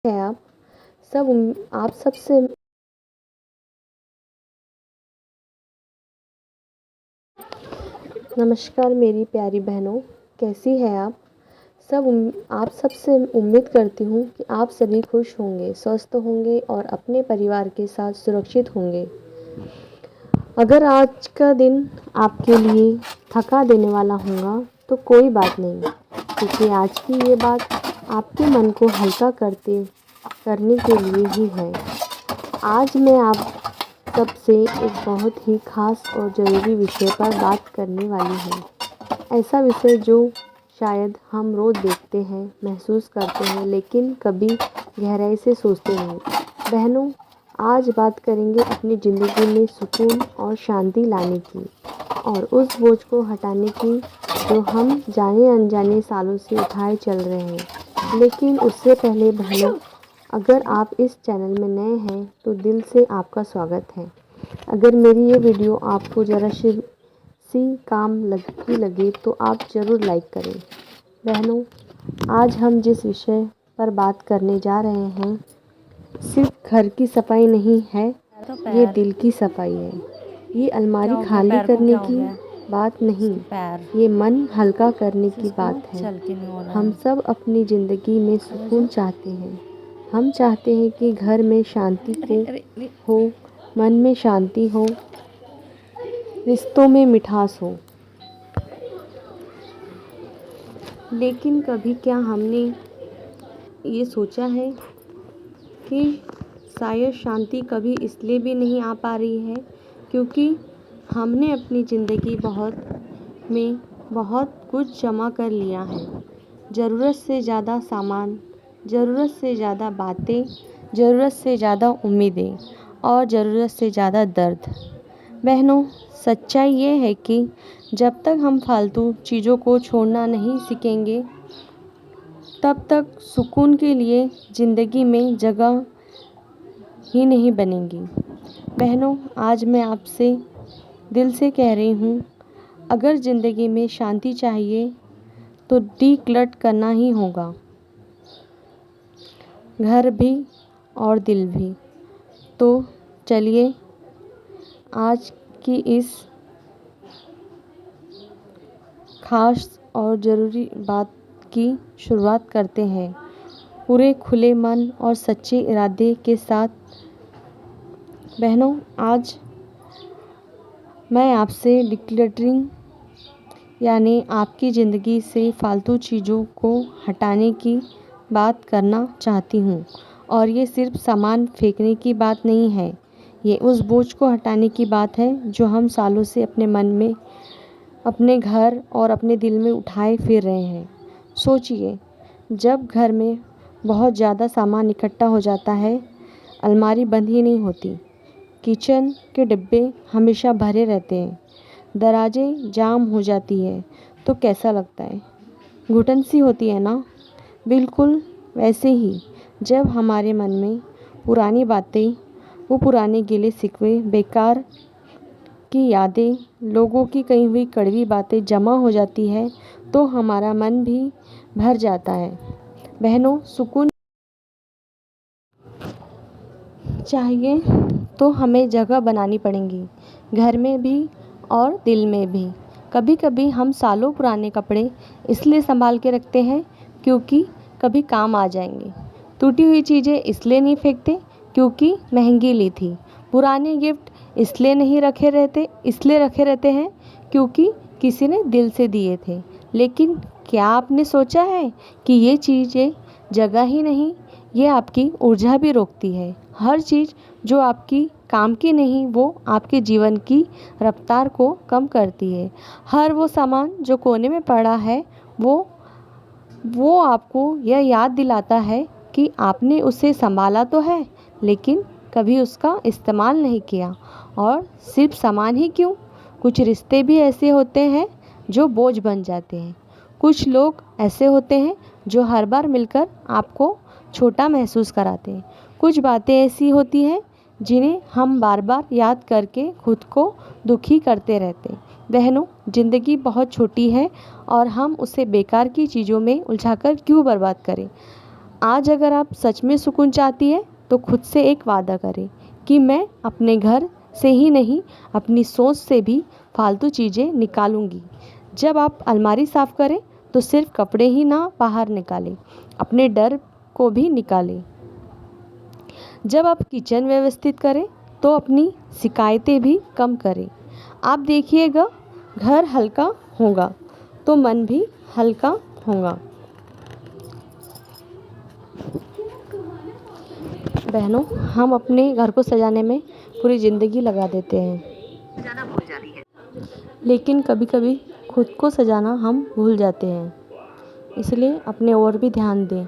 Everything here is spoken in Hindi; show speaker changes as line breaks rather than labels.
है आप सबसे नमस्कार मेरी प्यारी बहनों, कैसी है आप आप सबसे उम्मीद करती हूँ कि आप सभी खुश होंगे, स्वस्थ होंगे और अपने परिवार के साथ सुरक्षित होंगे। अगर आज का दिन आपके लिए थका देने वाला होगा तो कोई बात नहीं, क्योंकि आज की ये बात आपके मन को हल्का करने के लिए ही है। आज मैं आप सबसे एक बहुत ही खास और ज़रूरी विषय पर बात करने वाली हूँ। ऐसा विषय जो शायद हम रोज़ देखते हैं, महसूस करते हैं, लेकिन कभी गहराई से सोचते नहीं। बहनों, आज बात करेंगे अपनी ज़िंदगी में सुकून और शांति लाने की और उस बोझ को हटाने की जो हम जाने अनजाने सालों से उठाए चल रहे हैं। लेकिन उससे पहले बहनों, अगर आप इस चैनल में नए हैं तो दिल से आपका स्वागत है। अगर मेरी ये वीडियो आपको ज़रा सी काम लगे तो आप ज़रूर लाइक करें। बहनों, आज हम जिस विषय पर बात करने जा रहे हैं सिर्फ घर की सफाई नहीं है, ये दिल की सफाई है। ये अलमारी खाली करने की बात नहीं, ये मन हल्का करने की बात है। हम सब अपनी ज़िंदगी में सुकून चाहते हैं। हम चाहते हैं कि घर में शांति हो, मन में शांति हो, रिश्तों में मिठास हो। लेकिन कभी क्या हमने ये सोचा है कि शायद शांति कभी इसलिए भी नहीं आ पा रही है क्योंकि हमने अपनी ज़िंदगी में बहुत कुछ जमा कर लिया है। ज़रूरत से ज़्यादा सामान, ज़रूरत से ज़्यादा बातें, ज़रूरत से ज़्यादा उम्मीदें और ज़रूरत से ज़्यादा दर्द। बहनों, सच्चाई ये है कि जब तक हम फालतू चीज़ों को छोड़ना नहीं सीखेंगे तब तक सुकून के लिए ज़िंदगी में जगह ही नहीं बनेगी। बहनों, आज मैं आपसे दिल से कह रही हूँ, अगर ज़िंदगी में शांति चाहिए तो डीक्लटर करना ही होगा, घर भी और दिल भी। तो चलिए आज की इस खास और ज़रूरी बात की शुरुआत करते हैं पूरे खुले मन और सच्चे इरादे के साथ। बहनों, आज मैं आपसे डिक्लटरिंग यानी आपकी ज़िंदगी से फालतू चीज़ों को हटाने की बात करना चाहती हूँ। और ये सिर्फ सामान फेंकने की बात नहीं है, ये उस बोझ को हटाने की बात है जो हम सालों से अपने मन में, अपने घर और अपने दिल में उठाए फिर रहे हैं। सोचिए, जब घर में बहुत ज़्यादा सामान इकट्ठा हो जाता है, अलमारी बंद ही नहीं होती, किचन के डिब्बे हमेशा भरे रहते हैं, दराजें जाम हो जाती है, तो कैसा लगता है? घुटन सी होती है ना? बिल्कुल वैसे ही जब हमारे मन में पुरानी बातें, वो पुराने गिले शिकवे, बेकार की यादें, लोगों की कही हुई कड़वी बातें जमा हो जाती है तो हमारा मन भी भर जाता है। बहनों, सुकून चाहिए तो हमें जगह बनानी पड़ेगी, घर में भी और दिल में भी। कभी कभी हम सालों पुराने कपड़े इसलिए संभाल के रखते हैं क्योंकि कभी काम आ जाएंगे। टूटी हुई चीज़ें इसलिए नहीं फेंकते क्योंकि महंगी ली थी। पुराने गिफ्ट इसलिए रखे रहते हैं क्योंकि किसी ने दिल से दिए थे। लेकिन क्या आपने सोचा है कि ये चीज़ें जगह ही नहीं, ये आपकी ऊर्जा भी रोकती है। हर चीज़ जो आपकी काम की नहीं वो आपके जीवन की रफ्तार को कम करती है। हर वो सामान जो कोने में पड़ा है वो आपको यह याद दिलाता है कि आपने उसे संभाला तो है लेकिन कभी उसका इस्तेमाल नहीं किया। और सिर्फ सामान ही क्यों, कुछ रिश्ते भी ऐसे होते हैं जो बोझ बन जाते हैं। कुछ लोग ऐसे होते हैं जो हर बार मिलकर आपको छोटा महसूस कराते हैं। कुछ बातें ऐसी होती हैं जिन्हें हम बार बार याद करके खुद को दुखी करते रहते हैं। बहनों, ज़िंदगी बहुत छोटी है और हम उसे बेकार की चीज़ों में उलझाकर क्यों बर्बाद करें। आज अगर आप सच में सुकून चाहती है तो खुद से एक वादा करें कि मैं अपने घर से ही नहीं, अपनी सोच से भी फालतू चीज़ें निकालूंगी। जब आप अलमारी साफ करें तो सिर्फ कपड़े ही ना बाहर निकालें, अपने डर को भी निकालें। जब आप किचन व्यवस्थित करें तो अपनी शिकायतें भी कम करें। आप देखिएगा, घर हल्का होगा तो मन भी हल्का होगा। बहनों, हम अपने घर को सजाने में पूरी ज़िंदगी लगा देते हैं, लेकिन कभी कभी खुद को सजाना हम भूल जाते हैं। इसलिए अपने और भी ध्यान दें।